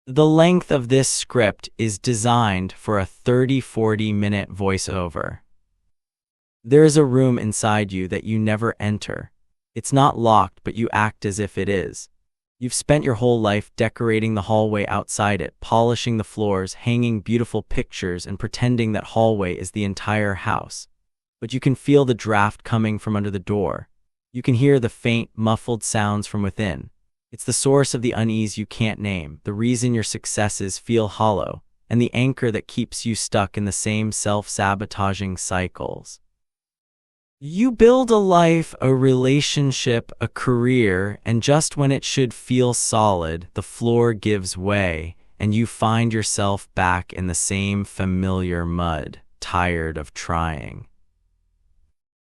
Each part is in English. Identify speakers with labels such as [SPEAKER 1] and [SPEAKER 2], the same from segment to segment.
[SPEAKER 1] The length of this script is designed for a 30-40 minute voiceover. There is a room inside you that you never enter. It's not locked, but you act as if it is. You've spent your whole life decorating the hallway outside it, polishing the floors, hanging beautiful pictures, and pretending that hallway is the entire house. But you can feel the draft coming from under the door. You can hear the faint, muffled sounds from within. It's the source of the unease you can't name, the reason your successes feel hollow, and the anchor that keeps you stuck in the same self-sabotaging cycles. You build a life, a relationship, a career, and just when it should feel solid, the floor gives way, and you find yourself back in the same familiar mud, tired of trying.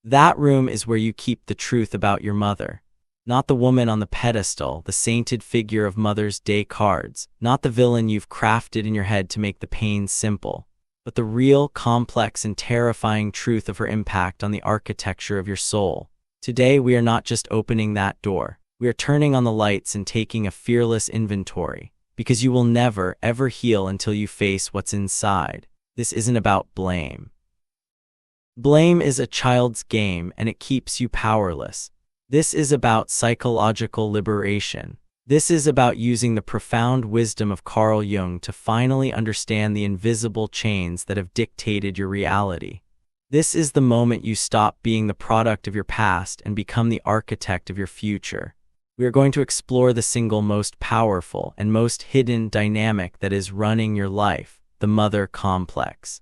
[SPEAKER 1] That room is where you keep the truth about your mother. Not the woman on the pedestal, the sainted figure of Mother's Day cards, not the villain you've crafted in your head to make the pain simple, but the real, complex, and terrifying truth of her impact on the architecture of your soul. Today, we are not just opening that door. We are turning on the lights and taking a fearless inventory, because you will never, ever heal until you face what's inside. This isn't about blame. Blame is a child's game, and it keeps you powerless. This is about psychological liberation. This is about using the profound wisdom of Carl Jung to finally understand the invisible chains that have dictated your reality. This is the moment you stop being the product of your past and become the architect of your future. We are going to explore the single most powerful and most hidden dynamic that is running your life, the mother complex.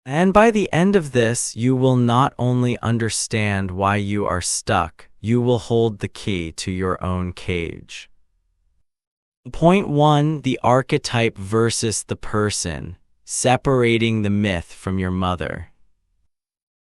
[SPEAKER 1] And by the end of this, you will not only understand why you are stuck, you will hold the key to your own cage. Point 1. The archetype versus the person, separating the myth from your mother.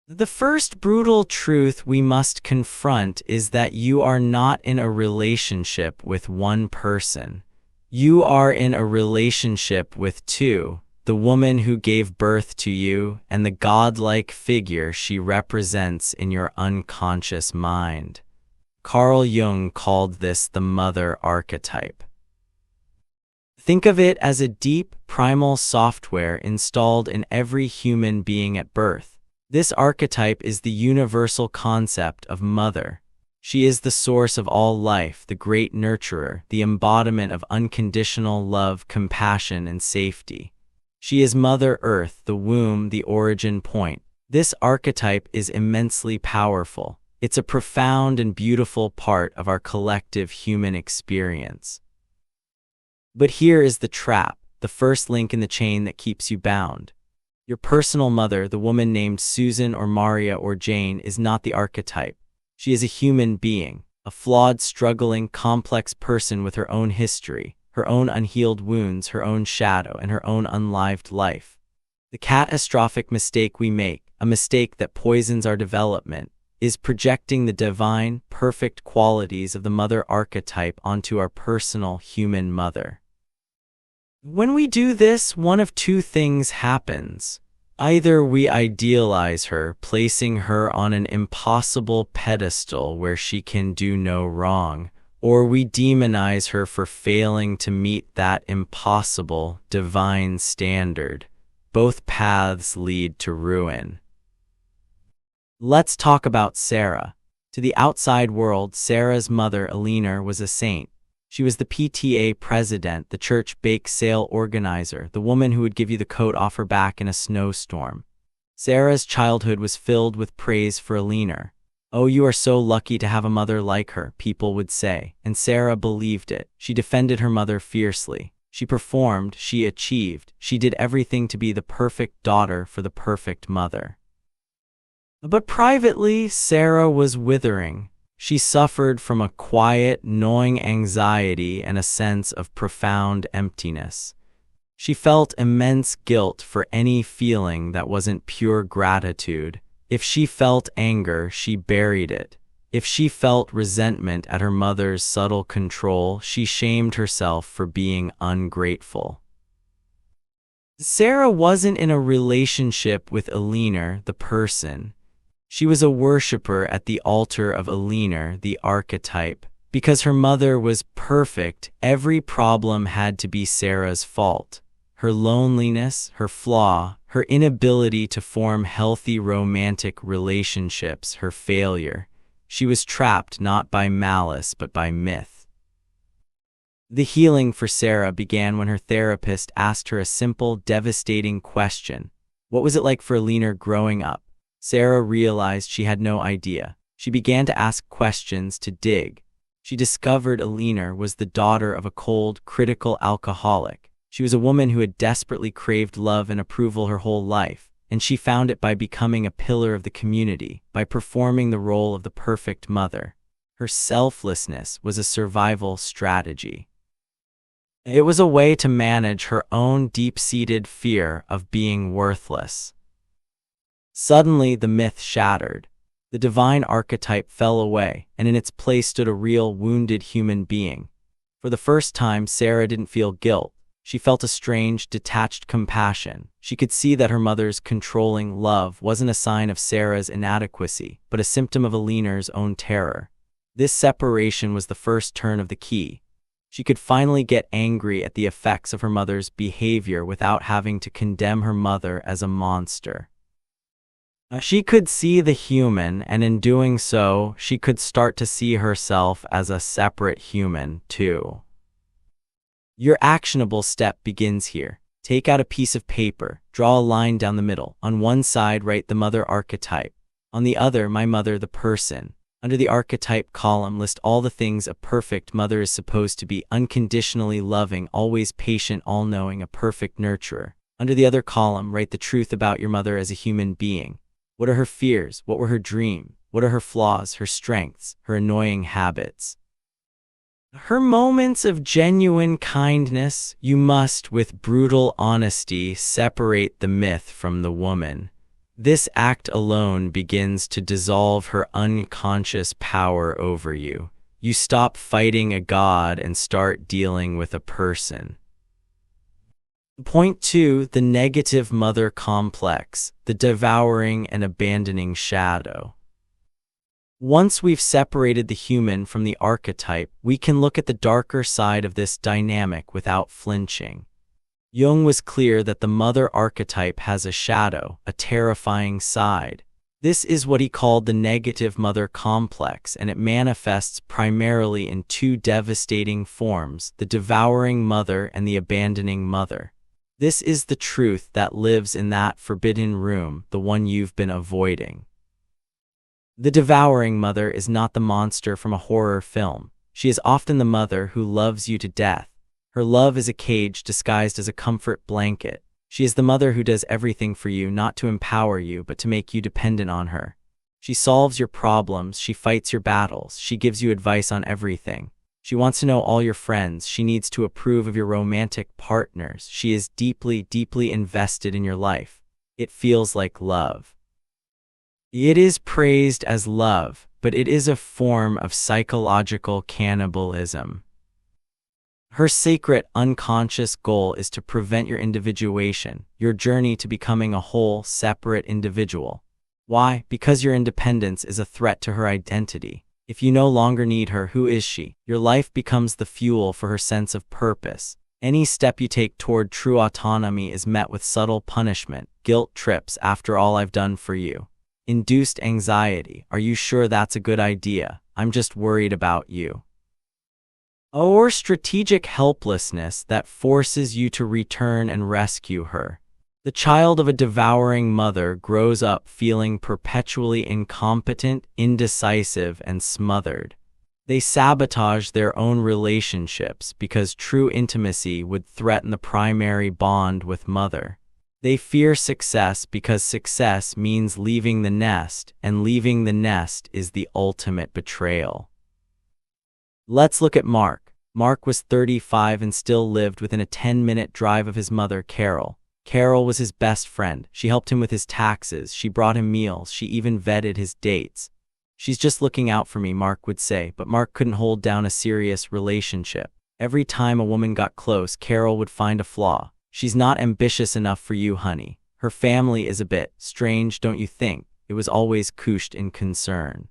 [SPEAKER 1] The first brutal truth we must confront is that you are not in a relationship with one person. You are in a relationship with two. The woman who gave birth to you, and the godlike figure she represents in your unconscious mind. Carl Jung called this the mother archetype. Think of it as a deep, primal software installed in every human being at birth. This archetype is the universal concept of mother. She is the source of all life, the great nurturer, the embodiment of unconditional love, compassion, and safety. She is Mother Earth, the womb, the origin point. This archetype is immensely powerful. It's a profound and beautiful part of our collective human experience. But here is the trap, the first link in the chain that keeps you bound. Your personal mother, the woman named Susan or Maria or Jane, is not the archetype. She is a human being, a flawed, struggling, complex person with her own history, her own unhealed wounds, her own shadow, and her own unlived life. The catastrophic mistake we make, a mistake that poisons our development, is projecting the divine, perfect qualities of the mother archetype onto our personal human mother. When we do this, one of two things happens. Either we idealize her, placing her on an impossible pedestal where she can do no wrong, or we demonize her for failing to meet that impossible, divine standard. Both paths lead to ruin. Let's talk about Sarah. To the outside world, Sarah's mother, Eleanor, was a saint. She was the PTA president, the church bake sale organizer, the woman who would give you the coat off her back in a snowstorm. Sarah's childhood was filled with praise for Eleanor. "Oh, you are so lucky to have a mother like her," people would say, and Sarah believed it. She defended her mother fiercely. She performed, she achieved, she did everything to be the perfect daughter for the perfect mother. But privately, Sarah was withering. She suffered from a quiet, gnawing anxiety and a sense of profound emptiness. She felt immense guilt for any feeling that wasn't pure gratitude. If she felt anger, she buried it. If she felt resentment at her mother's subtle control, she shamed herself for being ungrateful. Sarah wasn't in a relationship with Eleanor, the person. She was a worshipper at the altar of Eleanor, the archetype, Because her mother was perfect, every problem had to be Sarah's fault. Her loneliness, her flaw, her inability to form healthy romantic relationships, her failure. She was trapped not by malice but by myth. The healing for Sarah began when her therapist asked her a simple, devastating question. What was it like for Alina growing up? Sarah realized she had no idea. She began to ask questions, to dig. She discovered Alina was the daughter of a cold, critical alcoholic. She was a woman who had desperately craved love and approval her whole life, and she found it by becoming a pillar of the community, by performing the role of the perfect mother. Her selflessness was a survival strategy. It was a way to manage her own deep-seated fear of being worthless. Suddenly, the myth shattered. The divine archetype fell away, and in its place stood a real, wounded human being. For the first time, Sarah didn't feel guilt. She felt a strange, detached compassion. She could see that her mother's controlling love wasn't a sign of Sarah's inadequacy, but a symptom of Alina's own terror. This separation was the first turn of the key. She could finally get angry at the effects of her mother's behavior without having to condemn her mother as a monster. She could see the human, and in doing so, she could start to see herself as a separate human, too. Your actionable step begins here. Take out a piece of paper, draw a line down the middle. On one side, write the mother archetype. On the other, my mother, the person. Under the archetype column, list all the things a perfect mother is supposed to be: unconditionally loving, always patient, all-knowing, a perfect nurturer. Under the other column, write the truth about your mother as a human being. What are her fears? What were her dreams? What are her flaws, her strengths, her annoying habits? Her moments of genuine kindness. You must, with brutal honesty, separate the myth from the woman. This act alone begins to dissolve her unconscious power over you. You stop fighting a god and start dealing with a person. Point 2. The negative mother complex, the devouring and abandoning shadow. Once we've separated the human from the archetype, we can look at the darker side of this dynamic without flinching. Jung was clear that the mother archetype has a shadow, a terrifying side. This is what he called the negative mother complex, and it manifests primarily in two devastating forms: the devouring mother and the abandoning mother. This is the truth that lives in that forbidden room, the one you've been avoiding. The devouring mother is not the monster from a horror film. She is often the mother who loves you to death. Her love is a cage disguised as a comfort blanket. She is the mother who does everything for you, not to empower you, but to make you dependent on her. She solves your problems, she fights your battles, she gives you advice on everything. She wants to know all your friends, she needs to approve of your romantic partners. She is deeply, deeply invested in your life. It feels like love. It is praised as love, but it is a form of psychological cannibalism. Her secret, unconscious goal is to prevent your individuation, your journey to becoming a whole, separate individual. Why? Because your independence is a threat to her identity. If you no longer need her, who is she? Your life becomes the fuel for her sense of purpose. Any step you take toward true autonomy is met with subtle punishment, guilt trips. After all I've done for you. Induced anxiety. Are you sure that's a good idea? I'm just worried about you. Or strategic helplessness that forces you to return and rescue her. The child of a devouring mother grows up feeling perpetually incompetent, indecisive, and smothered. They sabotage their own relationships because true intimacy would threaten the primary bond with mother. They fear success because success means leaving the nest, and leaving the nest is the ultimate betrayal. Let's look at Mark. Mark was 35 and still lived within a 10-minute drive of his mother, Carol. Carol was his best friend. She helped him with his taxes. She brought him meals. She even vetted his dates. She's just looking out for me, Mark would say, but Mark couldn't hold down a serious relationship. Every time a woman got close, Carol would find a flaw. She's not ambitious enough for you, honey. Her family is a bit strange, don't you think? It was always couched in concern.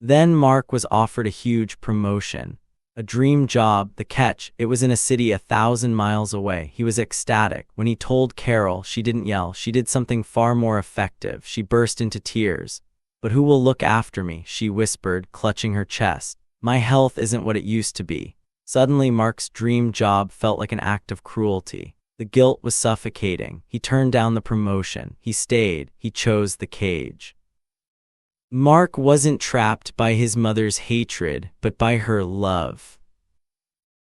[SPEAKER 1] Then Mark was offered a huge promotion. A dream job. The catch, it was in a city 1,000 miles away. He was ecstatic. When he told Carol, she didn't yell. She did something far more effective. She burst into tears. "But who will look after me?" she whispered, clutching her chest. "My health isn't what it used to be." Suddenly, Mark's dream job felt like an act of cruelty. The guilt was suffocating. He turned down the promotion. He stayed. He chose the cage. Mark wasn't trapped by his mother's hatred, but by her love.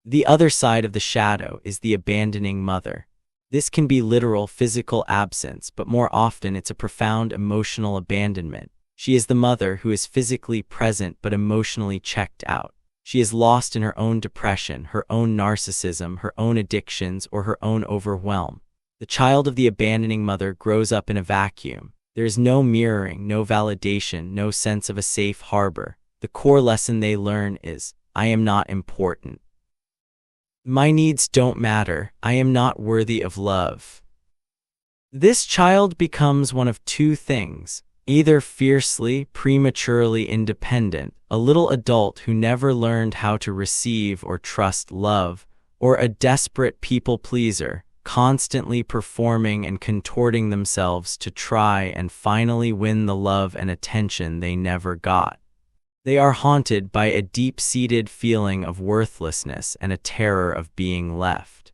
[SPEAKER 1] The other side of the shadow is the abandoning mother. This can be literal physical absence, but more often it's a profound emotional abandonment. She is the mother who is physically present but emotionally checked out. She is lost in her own depression, her own narcissism, her own addictions, or her own overwhelm. The child of the abandoning mother grows up in a vacuum. There is no mirroring, no validation, no sense of a safe harbor. The core lesson they learn is, I am not important. My needs don't matter. I am not worthy of love. This child becomes one of two things: either fiercely, prematurely independent, a little adult who never learned how to receive or trust love, or a desperate people pleaser, constantly performing and contorting themselves to try and finally win the love and attention they never got. They are haunted by a deep-seated feeling of worthlessness and a terror of being left.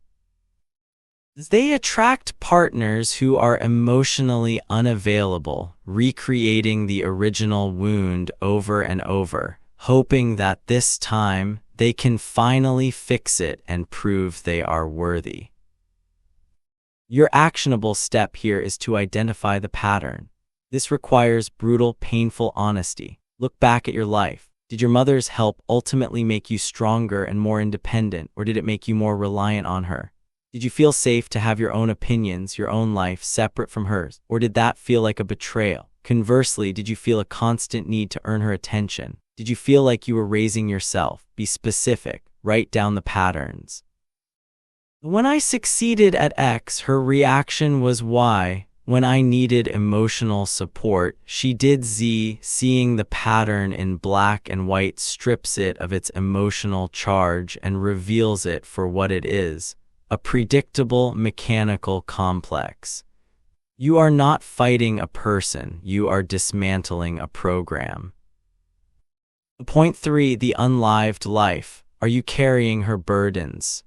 [SPEAKER 1] They attract partners who are emotionally unavailable, recreating the original wound over and over, hoping that this time they can finally fix it and prove they are worthy. Your actionable step here is to identify the pattern. This requires brutal, painful honesty. Look back at your life. Did your mother's help ultimately make you stronger and more independent, or did it make you more reliant on her? Did you feel safe to have your own opinions, your own life, separate from hers, or did that feel like a betrayal? Conversely, did you feel a constant need to earn her attention? Did you feel like you were raising yourself? Be specific. Write down the patterns. When I succeeded at X, her reaction was Y. When I needed emotional support, she did Z. Seeing the pattern in black and white strips it of its emotional charge and reveals it for what it is: a predictable, mechanical complex. You are not fighting a person, you are dismantling a program. Point 3. The unlived life. Are you carrying her burdens?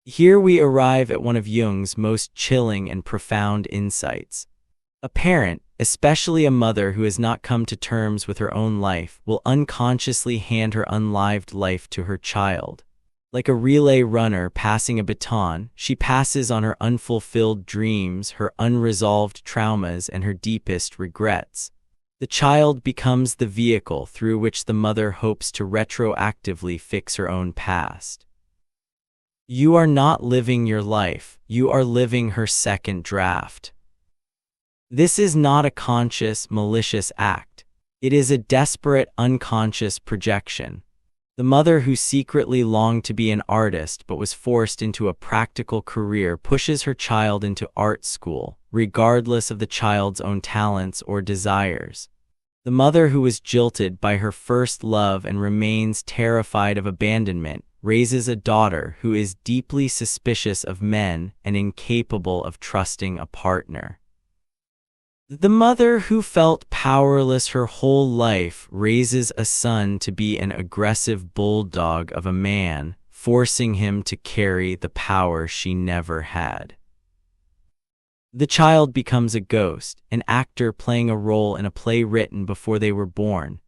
[SPEAKER 1] Here we arrive at one of Jung's most chilling and profound insights. A parent, especially a mother who has not come to terms with her own life, will unconsciously hand her unlived life to her child. Like a relay runner passing a baton, she passes on her unfulfilled dreams, her unresolved traumas, and her deepest regrets. The child becomes the vehicle through which the mother hopes to retroactively fix her own past. You are not living your life, you are living her second draft. This is not a conscious, malicious act. It is a desperate, unconscious projection. The mother who secretly longed to be an artist but was forced into a practical career pushes her child into art school, regardless of the child's own talents or desires. The mother who was jilted by her first love and remains terrified of abandonment raises a daughter who is deeply suspicious of men and incapable of trusting a partner. The mother who felt powerless her whole life raises a son to be an aggressive bulldog of a man, forcing him to carry the power she never had. The child becomes a ghost, an actor playing a role in a play written before they were born.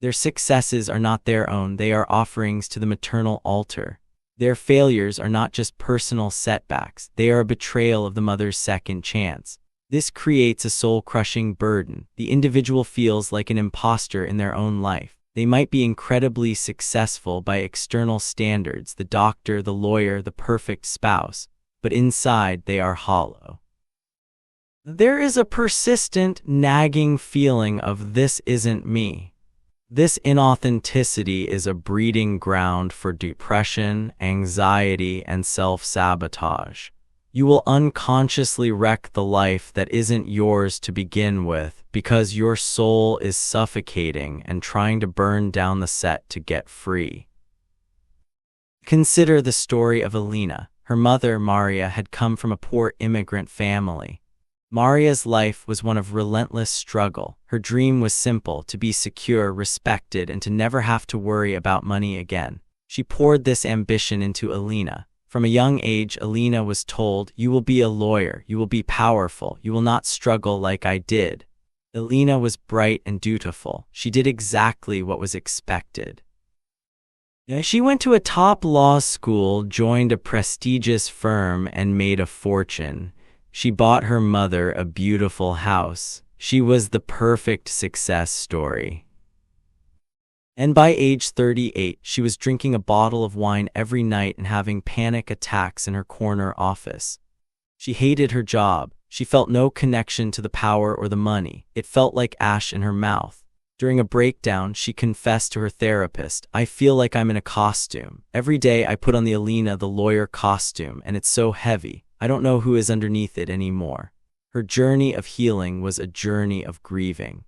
[SPEAKER 1] Their successes are not their own, they are offerings to the maternal altar. Their failures are not just personal setbacks, they are a betrayal of the mother's second chance. This creates a soul-crushing burden. The individual feels like an imposter in their own life. They might be incredibly successful by external standards, the doctor, the lawyer, the perfect spouse, but inside they are hollow. There is a persistent, nagging feeling of "this isn't me." This inauthenticity is a breeding ground for depression, anxiety, and self-sabotage. You will unconsciously wreck the life that isn't yours to begin with because your soul is suffocating and trying to burn down the set to get free. Consider the story of Alina. Her mother, Maria, had come from a poor immigrant family. Maria's life was one of relentless struggle. Her dream was simple: to be secure, respected, and to never have to worry about money again. She poured this ambition into Alina. From a young age, Alina was told, "You will be a lawyer, you will be powerful, you will not struggle like I did." Alina was bright and dutiful. She did exactly what was expected. She went to a top law school, joined a prestigious firm, and made a fortune. She bought her mother a beautiful house. She was the perfect success story. And by age 38, she was drinking a bottle of wine every night and having panic attacks in her corner office. She hated her job. She felt no connection to the power or the money. It felt like ash in her mouth. During a breakdown, she confessed to her therapist, "I feel like I'm in a costume. Every day I put on the Alina the lawyer costume, and it's so heavy. I don't know who is underneath it anymore." Her journey of healing was a journey of grieving.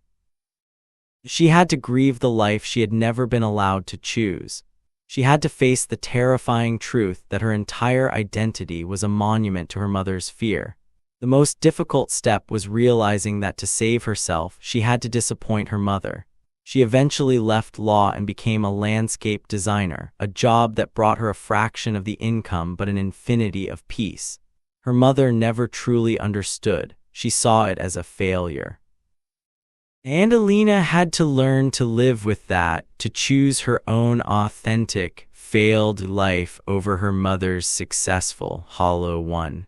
[SPEAKER 1] She had to grieve the life she had never been allowed to choose. She had to face the terrifying truth that her entire identity was a monument to her mother's fear. The most difficult step was realizing that to save herself, she had to disappoint her mother. She eventually left law and became a landscape designer, a job that brought her a fraction of the income but an infinity of peace. Her mother never truly understood. She saw it as a failure. And Alina had to learn to live with that, to choose her own authentic, failed life over her mother's successful, hollow one.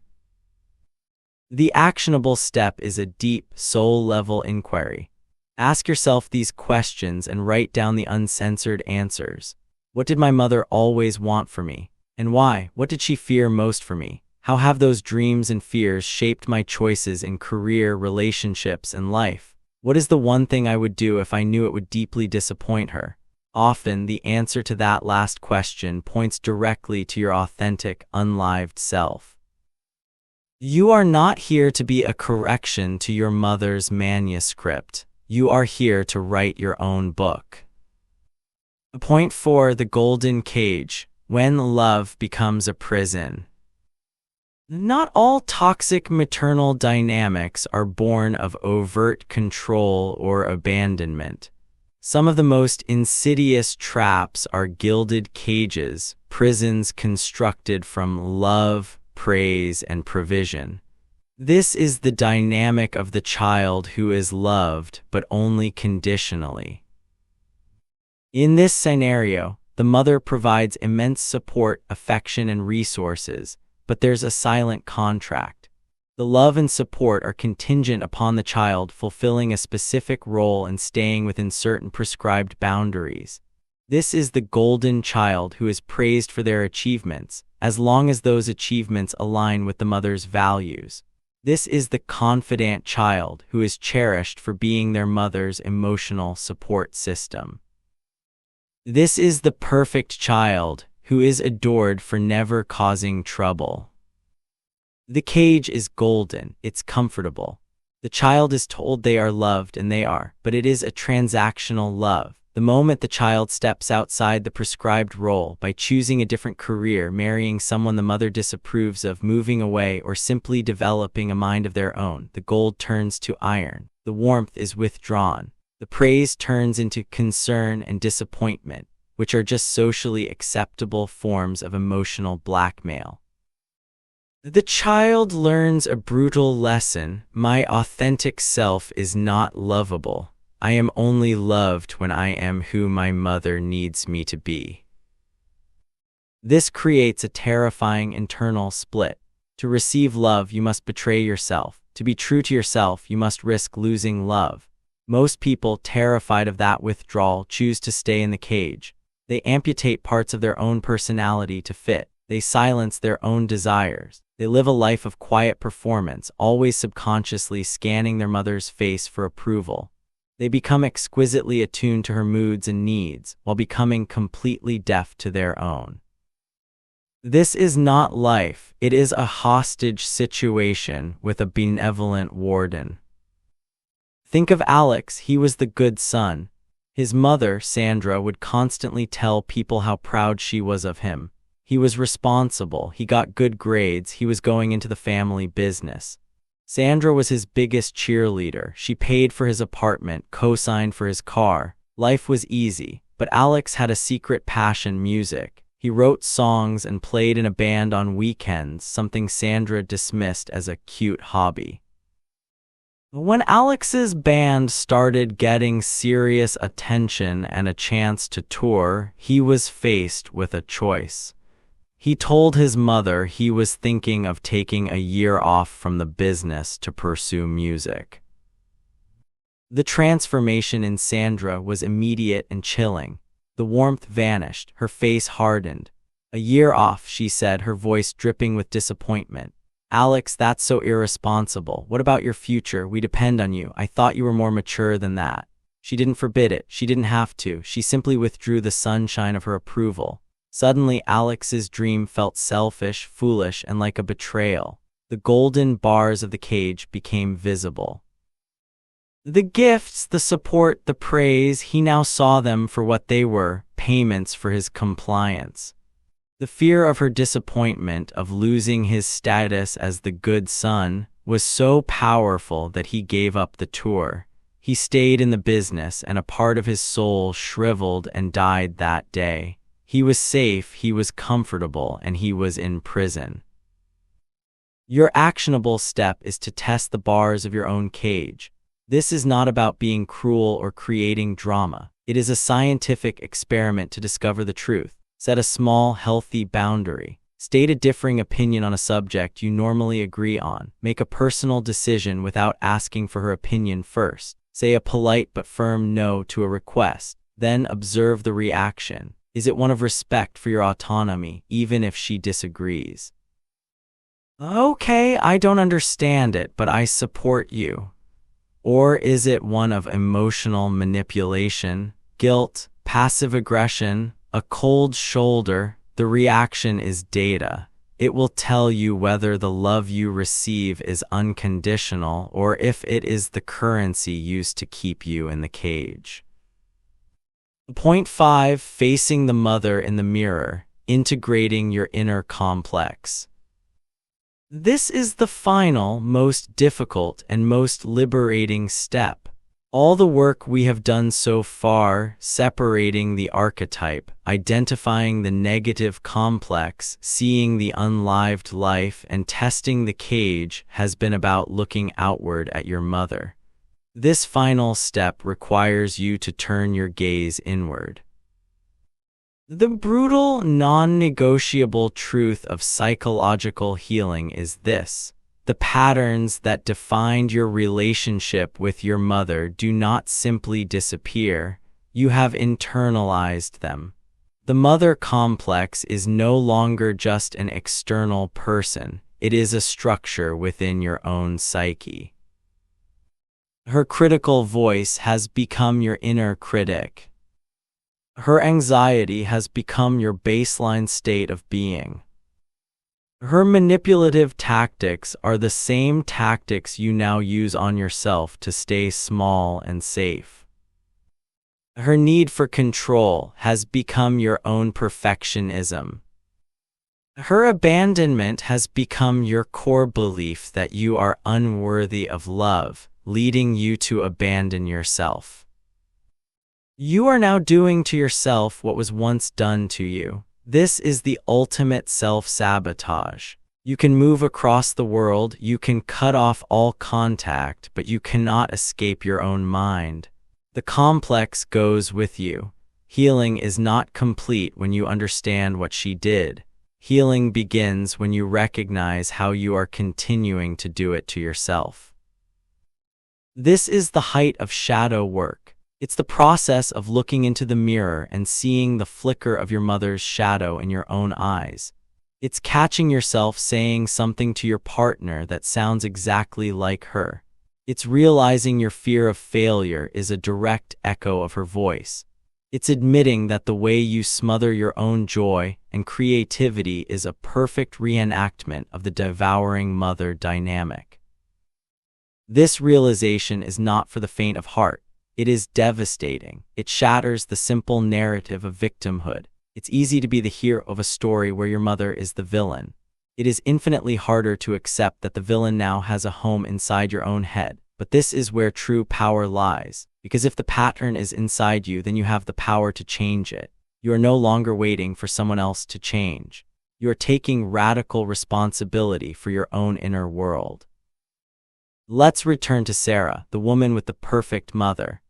[SPEAKER 1] The actionable step is a deep, soul-level inquiry. Ask yourself these questions and write down the uncensored answers. What did my mother always want for me? And why? What did she fear most for me? How have those dreams and fears shaped my choices in career, relationships, and life? What is the one thing I would do if I knew it would deeply disappoint her? Often, the answer to that last question points directly to your authentic, unlived self. You are not here to be a correction to your mother's manuscript. You are here to write your own book. Point 4. The Golden Cage. When love becomes a prison. Not all toxic maternal dynamics are born of overt control or abandonment. Some of the most insidious traps are gilded cages, prisons constructed from love, praise, and provision. This is the dynamic of the child who is loved, but only conditionally. In this scenario, the mother provides immense support, affection, and resources, but there's a silent contract. The love and support are contingent upon the child fulfilling a specific role and staying within certain prescribed boundaries. This is the golden child who is praised for their achievements, as long as those achievements align with the mother's values. This is the confident child who is cherished for being their mother's emotional support system. This is the perfect child who is adored for never causing trouble. The cage is golden, it's comfortable. The child is told they are loved, and they are, but it is a transactional love. The moment the child steps outside the prescribed role by choosing a different career, marrying someone the mother disapproves of, moving away, or simply developing a mind of their own, the gold turns to iron. The warmth is withdrawn. The praise turns into concern and disappointment, which are just socially acceptable forms of emotional blackmail. The child learns a brutal lesson: my authentic self is not lovable. I am only loved when I am who my mother needs me to be. This creates a terrifying internal split. To receive love, you must betray yourself. To be true to yourself, you must risk losing love. Most people, terrified of that withdrawal, choose to stay in the cage. They amputate parts of their own personality to fit. They silence their own desires. They live a life of quiet performance, always subconsciously scanning their mother's face for approval. They become exquisitely attuned to her moods and needs, while becoming completely deaf to their own. This is not life, it is a hostage situation with a benevolent warden. Think of Alex, he was the good son. His mother, Sandra, would constantly tell people how proud she was of him. He was responsible, he got good grades, he was going into the family business. Sandra was his biggest cheerleader. She paid for his apartment, co-signed for his car. Life was easy, but Alex had a secret passion: music. He wrote songs and played in a band on weekends, something Sandra dismissed as a cute hobby. When Alex's band started getting serious attention and a chance to tour, he was faced with a choice. He told his mother he was thinking of taking a year off from the business to pursue music. The transformation in Sandra was immediate and chilling. The warmth vanished, her face hardened. "A year off," she said, her voice dripping with disappointment. "Alex, that's so irresponsible. What about your future? We depend on you. I thought you were more mature than that." She didn't forbid it. She didn't have to. She simply withdrew the sunshine of her approval. Suddenly, Alex's dream felt selfish, foolish, and like a betrayal. The golden bars of the cage became visible. The gifts, the support, the praise, he now saw them for what they were: payments for his compliance. The fear of her disappointment, of losing his status as the good son, was so powerful that he gave up the tour. He stayed in the business, and a part of his soul shriveled and died that day. He was safe, he was comfortable, and he was in prison. Your actionable step is to test the bars of your own cage. This is not about being cruel or creating drama. It is a scientific experiment to discover the truth. Set a small, healthy boundary. State a differing opinion on a subject you normally agree on. Make a personal decision without asking for her opinion first. Say a polite but firm no to a request. Then observe the reaction. Is it one of respect for your autonomy, even if she disagrees? "Okay, I don't understand it, but I support you." Or is it one of emotional manipulation, guilt, passive aggression, a cold shoulder? The reaction is data. It will tell you whether the love you receive is unconditional or if it is the currency used to keep you in the cage. Point 5. Facing the mother in the mirror. Integrating your inner complex. This is the final, most difficult, and most liberating step. All the work we have done so far, separating the archetype, identifying the negative complex, seeing the unlived life, and testing the cage, has been about looking outward at your mother. This final step requires you to turn your gaze inward. The brutal, non-negotiable truth of psychological healing is this: the patterns that defined your relationship with your mother do not simply disappear, you have internalized them. The mother complex is no longer just an external person, it is a structure within your own psyche. Her critical voice has become your inner critic. Her anxiety has become your baseline state of being. Her manipulative tactics are the same tactics you now use on yourself to stay small and safe. Her need for control has become your own perfectionism. Her abandonment has become your core belief that you are unworthy of love, leading you to abandon yourself. You are now doing to yourself what was once done to you. This is the ultimate self-sabotage. You can move across the world, you can cut off all contact, but you cannot escape your own mind. The complex goes with you. Healing is not complete when you understand what she did. Healing begins when you recognize how you are continuing to do it to yourself. This is the height of shadow work. It's the process of looking into the mirror and seeing the flicker of your mother's shadow in your own eyes. It's catching yourself saying something to your partner that sounds exactly like her. It's realizing your fear of failure is a direct echo of her voice. It's admitting that the way you smother your own joy and creativity is a perfect reenactment of the devouring mother dynamic. This realization is not for the faint of heart. It is devastating. It shatters the simple narrative of victimhood. It's easy to be the hero of a story where your mother is the villain. It is infinitely harder to accept that the villain now has a home inside your own head. But this is where true power lies. Because if the pattern is inside you, then you have the power to change it. You are no longer waiting for someone else to change. You are taking radical responsibility for your own inner world. Let's return to Sarah, the woman with the perfect mother.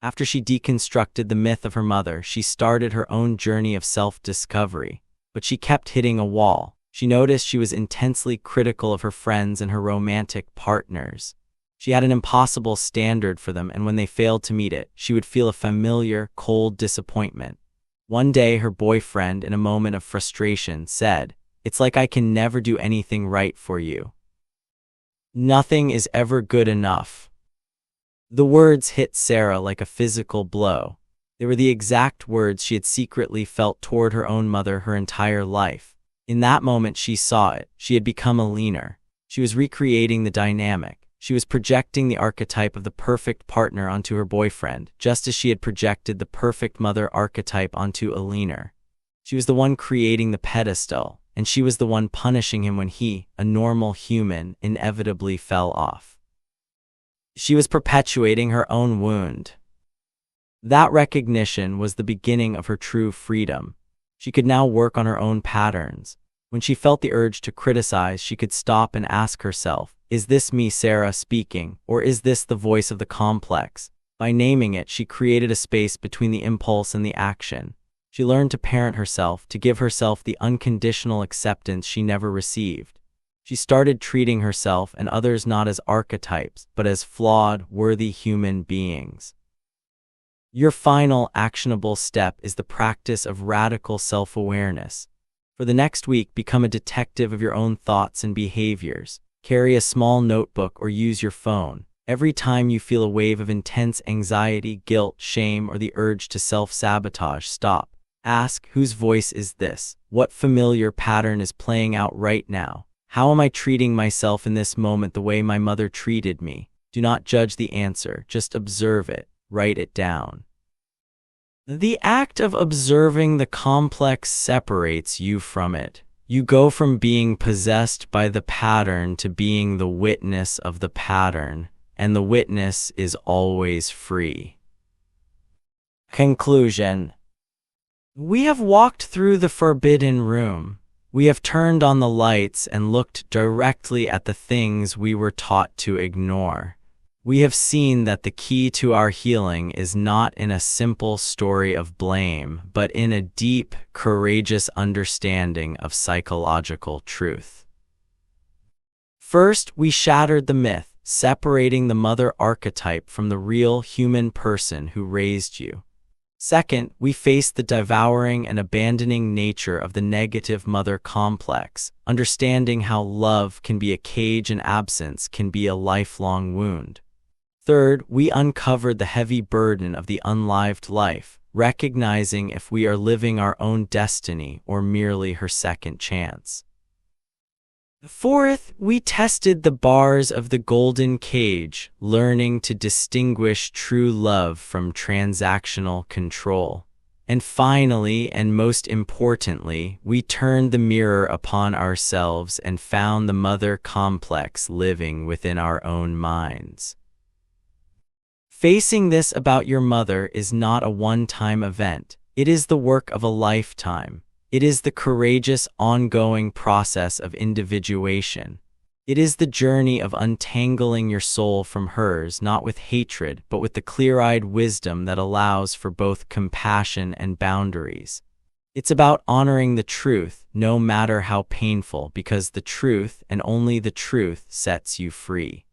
[SPEAKER 1] After she deconstructed the myth of her mother, she started her own journey of self-discovery. But she kept hitting a wall. She noticed she was intensely critical of her friends and her romantic partners. She had an impossible standard for them, and when they failed to meet it, she would feel a familiar, cold disappointment. One day, her boyfriend, in a moment of frustration, said, "It's like I can never do anything right for you. Nothing is ever good enough." The words hit Sarah like a physical blow. They were the exact words she had secretly felt toward her own mother her entire life. In that moment, she saw it. She had become a leaner. She was recreating the dynamic. She was projecting the archetype of the perfect partner onto her boyfriend, just as she had projected the perfect mother archetype onto a leaner. She was the one creating the pedestal, and she was the one punishing him when he, a normal human, inevitably fell off. She was perpetuating her own wound. That recognition was the beginning of her true freedom. She could now work on her own patterns. When she felt the urge to criticize, she could stop and ask herself, "Is this me, Sarah, speaking, or is this the voice of the complex?" By naming it, she created a space between the impulse and the action. She learned to parent herself, to give herself the unconditional acceptance she never received. She started treating herself and others not as archetypes, but as flawed, worthy human beings. Your final actionable step is the practice of radical self-awareness. For the next week, become a detective of your own thoughts and behaviors. Carry a small notebook or use your phone. Every time you feel a wave of intense anxiety, guilt, shame, or the urge to self-sabotage, stop. Ask, whose voice is this? What familiar pattern is playing out right now? How am I treating myself in this moment the way my mother treated me? Do not judge the answer, just observe it. Write it down. The act of observing the complex separates you from it. You go from being possessed by the pattern to being the witness of the pattern, and the witness is always free. Conclusion. We have walked through the forbidden room. We have turned on the lights and looked directly at the things we were taught to ignore. We have seen that the key to our healing is not in a simple story of blame, but in a deep, courageous understanding of psychological truth. First, we shattered the myth, separating the mother archetype from the real human person who raised you. Second, we faced the devouring and abandoning nature of the negative mother complex, understanding how love can be a cage and absence can be a lifelong wound. Third, we uncovered the heavy burden of the unlived life, recognizing if we are living our own destiny or merely her second chance. Fourth, we tested the bars of the golden cage, learning to distinguish true love from transactional control. And finally, and most importantly, we turned the mirror upon ourselves and found the mother complex living within our own minds. Facing this about your mother is not a one-time event. It is the work of a lifetime. It is the courageous, ongoing process of individuation. It is the journey of untangling your soul from hers, not with hatred, but with the clear-eyed wisdom that allows for both compassion and boundaries. It's about honoring the truth, no matter how painful, because the truth, and only the truth, sets you free.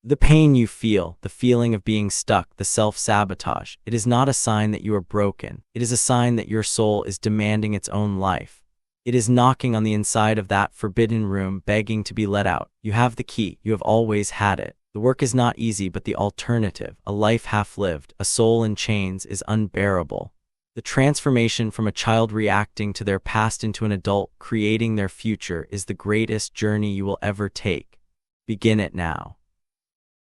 [SPEAKER 1] The pain you feel, the feeling of being stuck, the self-sabotage, it is not a sign that you are broken. It is a sign that your soul is demanding its own life. It is knocking on the inside of that forbidden room, begging to be let out. You have the key. You have always had it. The work is not easy, but the alternative, a life half-lived, a soul in chains, is unbearable. The transformation from a child reacting to their past into an adult creating their future is the greatest journey you will ever take. Begin it now.